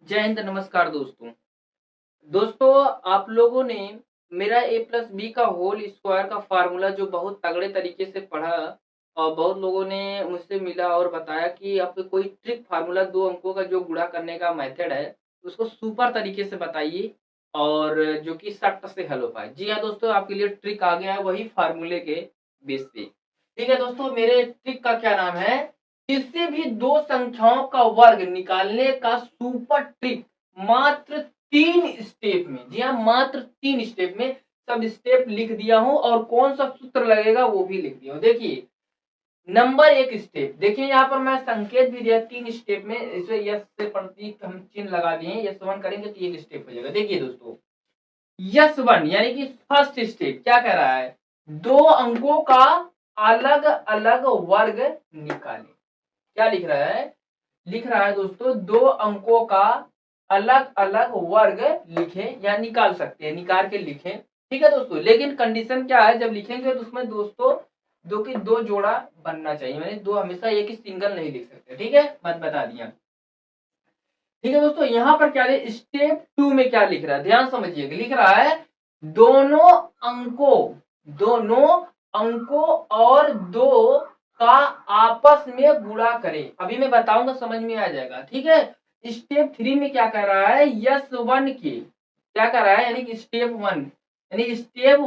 जय हिंद, नमस्कार दोस्तों। दोस्तों, आप लोगों ने मेरा ए प्लस बी का होल स्क्वायर का फार्मूला जो बहुत तगड़े तरीके से पढ़ा और बहुत लोगों ने मुझसे मिला और बताया कि आप कोई ट्रिक फार्मूला 2 अंकों का जो गुणा करने का मेथड है, उसको सुपर तरीके से बताइए और जो कि सट से हल हो पाए। जी हाँ दोस्तों, आपके लिए ट्रिक आ गया है वही फार्मूले के बेस पे। ठीक है दोस्तों, मेरे ट्रिक का क्या नाम है? किसी भी 2 संख्याओं का वर्ग निकालने का सुपर ट्रिक मात्र 3 स्टेप में। जी हाँ, मात्र 3 स्टेप में सब स्टेप लिख दिया हूँ और कौन सा सूत्र लगेगा वो भी लिख दिया हूँ। देखिए, नंबर 1 स्टेप, देखिए यहाँ पर मैं संकेत भी दिया 3 स्टेप में, इसे यस से प्रतीक हम चिन्ह लगा दिए। यस 1 करेंगे तो 1 स्टेप हो जाएगा। देखिए दोस्तों, यस 1 यानी कि फर्स्ट स्टेप क्या कह रहा है? 2 अंकों का अलग अलग वर्ग निकालें। क्या लिख रहा है? लिख रहा है दोस्तों, 2 अंकों का अलग अलग वर्ग लिखें या निकाल सकते हैं, निकाल के लिखें। ठीक है दोस्तों, लेकिन कंडीशन क्या है? जब लिखेंगे तो उसमें दोस्तों दो की दो जोड़ा बनना चाहिए, यानी दो हमेशा एक ही सिंगल नहीं लिख सकते। ठीक है, बात बता दिया। ठीक है दोस्तों, यहाँ पर क्या है? स्टेप 2 में क्या लिख रहा है? ध्यान समझिएगा। लिख रहा है दोनों अंकों दोनों अंकों और दो का आपस में गुणा करें। अभी मैं बताऊंगा, समझ में आ जाएगा। ठीक है, स्टेप 3 में क्या कर रहा है? यस 1 के क्या कर रहा है? यानी कि स्टेप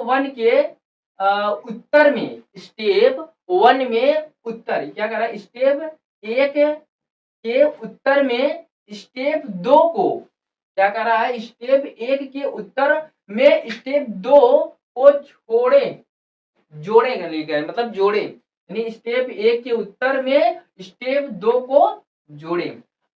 1 के उत्तर में, स्टेप 1 में उत्तर क्या कर रहा है? स्टेप 1 के उत्तर में स्टेप 2 को क्या कर रहा है? स्टेप 1 के उत्तर में स्टेप 2 को जोड़े मतलब जोड़े, यानी स्टेप 1 के उत्तर में स्टेप 2 को जोड़े।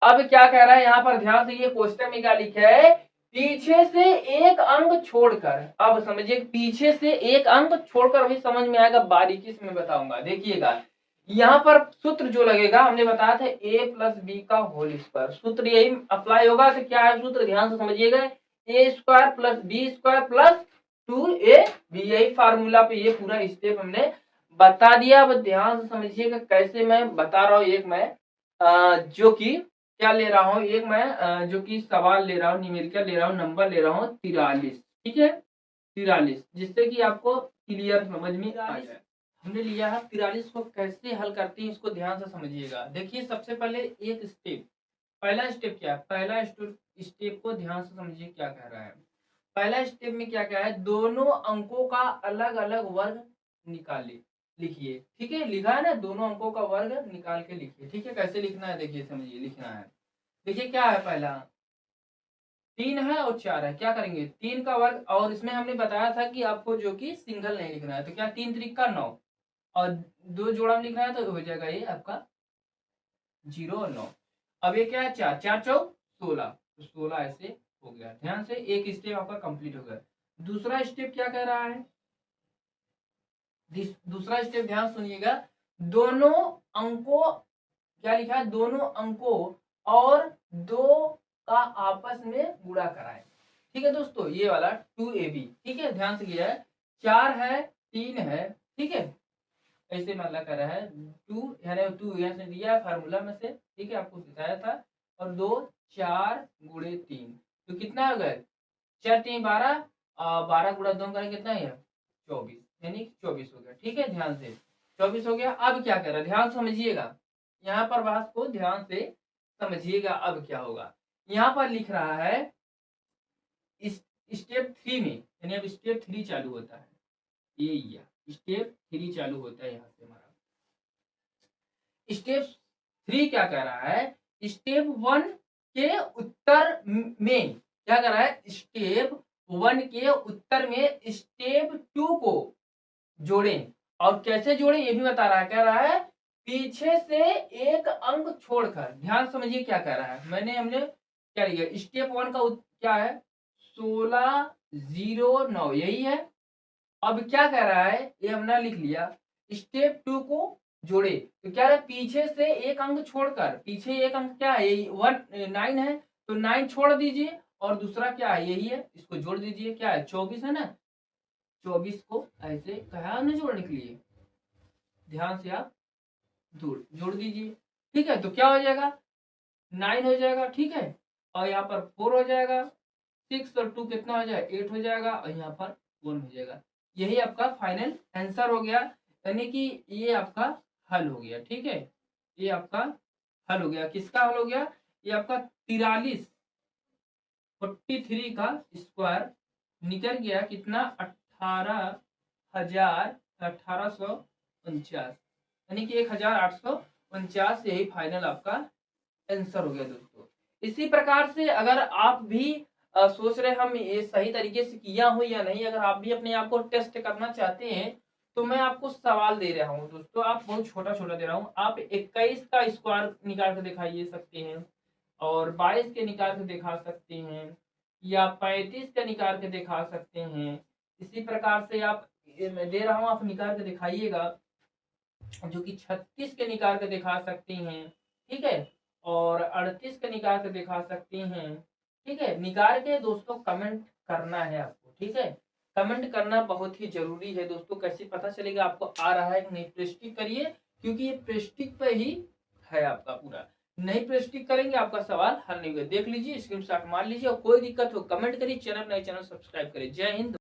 अब क्या कह रहा है यहाँ पर? ध्यान से, ये क्वेश्चन में क्या लिखा है? पीछे से एक अंक छोड़कर। अब समझिए, पीछे से एक अंक छोड़कर भी समझ में आएगा, बारीकी से मैं बताऊंगा। देखिएगा, यहाँ पर सूत्र जो लगेगा, हमने बताया था ए प्लस बी का होल स्क्वायर, सूत्र यही अप्लाई होगा। तो क्या है सूत्र? ध्यान से समझिएगा, A square plus B square plus 2ab, यही फार्मूला पे ये पूरा स्टेप हमने बता दिया। अब ध्यान से समझिएगा कैसे मैं बता रहा हूँ। एक मैं जो कि क्या ले रहा हूँ, एक मैं जो कि सवाल ले रहा हूँ, न्यूमेरिकल ले रहा हूँ, नंबर ले रहा हूँ 43। ठीक है, 43, जिससे कि आपको क्लियर समझ में आ जाए। हमने लिया है 43 को कैसे हल करते हैं, इसको ध्यान से समझिएगा। देखिए, सबसे पहले एक स्टेप, पहला स्टेप क्या है? पहला स्टेप को ध्यान से समझिए क्या कह रहा है। पहला स्टेप में क्या क्या है? दोनों अंकों का अलग अलग वर्ग निकालिए, लिखिए। ठीक है, लिखा है ना? दोनों अंकों का वर्ग निकाल के लिखिए। ठीक है, कैसे लिखना है देखिए, समझिए। लिखना है, देखिए क्या है? पहला 3 है और 4 है। क्या करेंगे? 3 का वर्ग, और इसमें हमने बताया था कि आपको जो कि सिंगल नहीं लिखना है। तो क्या 3 त्रिक का 9 और 2 जोड़ा में लिखना है, तो हो जाएगा ये आपका 0 और 9। अब ये क्या है? 4 4 चौक 16, तो 16 ऐसे हो गया। ध्यान से, एक स्टेप आपका कंप्लीट हो गया। दूसरा स्टेप क्या कह रहा है? दूसरा स्टेप ध्यान सुनिएगा, दोनों अंकों, क्या लिखा है? दोनों अंकों और दो का आपस में गुणा कराए। ठीक है दोस्तों, ये वाला 2ab। ठीक है, ध्यान से लिया है। 4 है, 3 है। ठीक है, ऐसे मतलब कर रहा है 2, यानी 2 यहाँ से दिया है फार्मूला में से। ठीक है, आपको सिखाया था। और 2 4 गुणे 3, तो कितना हो गया? 4 3 12, 12 गुणा 2 करें कितना है? 24, यानी 24 हो गया। ठीक है, ध्यान से 24 हो गया। अब क्या कर रहा है? ध्यान समझिएगा, यहाँ पर बात को ध्यान से समझिएगा। अब क्या होगा? यहाँ पर लिख रहा है इस स्टेप 3 में, यानी अब स्टेप 3 चालू होता है। ये स्टेप 3 चालू होता है यहाँ से हमारा। स्टेप 3 क्या कह रहा है? स्टेप 1 के उत्तर में क्या कर रहा है? स्टेप 1 के उत्तर में स्टेप 2 को जोड़ें। और कैसे जोड़ें ये भी बता रहा है। कह रहा है पीछे से एक अंक छोड़कर। ध्यान समझिए क्या कह रहा है। हमने क्या लिखा? स्टेप 1 का क्या है? 1609, यही है। अब क्या कह रहा है? ये हमने लिख लिया। स्टेप 2 को जोड़े, तो क्या है? पीछे से एक अंक छोड़कर, पीछे एक अंक क्या है? 9 है, तो 9 छोड़ दीजिए। और दूसरा क्या है? यही है, इसको जोड़ दीजिए। क्या है? 24 है ना? 24 को ऐसे कहा हमने जोड़ने के लिए, ध्यान से आप जोड़ दीजिए। ठीक है, तो क्या हो जाएगा? 9 हो जाएगा। ठीक है, और यहाँ पर 4 हो जाएगा, 6 और 2 कितना हो जाएगा, 8 हो जाएगा और यहाँ पर 1 हो जाएगा। यही आपका फाइनल आंसर हो गया, यानी कि ये आपका हल हो गया। ठीक है, ये आपका हल हो गया। किसका हल हो गया? ये आपका 43 43 का स्क्वायर निकल गया कितना, 18,849, यानी कि 1849। यही फाइनल आपका आंसर हो गया दोस्तों। इसी प्रकार से अगर आप भी सोच रहे हम ये सही तरीके से किया हूं या नहीं, अगर आप भी अपने आप को टेस्ट करना चाहते हैं तो मैं आपको सवाल दे रहा हूं दोस्तों। आप बहुत छोटा छोटा दे रहा हूं। आप 21 का स्क्वायर निकाल कर दिखाइए सकते हैं, और 22 के निकाल के दिखा सकते हैं, या 35 का निकाल के दिखा सकते हैं। इसी प्रकार से आप, मैं दे रहा हूं, आप निकाल के दिखाइएगा, जो कि 36 के निकाल के दिखा सकती हैं। ठीक है, और 38 के निकाल के दिखा सकती हैं। ठीक है, निकाल के दोस्तों कमेंट करना है आपको। ठीक है, कमेंट करना बहुत ही जरूरी है दोस्तों। कैसे पता चलेगा आपको आ रहा है कि नहीं? प्रेस्टिक करिए, क्योंकि ये प्रेस्टिक पे ही है आपका पूरा। नहीं प्रेस्टिक करेंगे आपका सवाल हल नहीं होगा। देख लीजिए, स्क्रीनशॉट मार लीजिए, और कोई दिक्कत हो कमेंट करिए। चैनल नए चैनल सब्सक्राइब करिए। जय हिंद।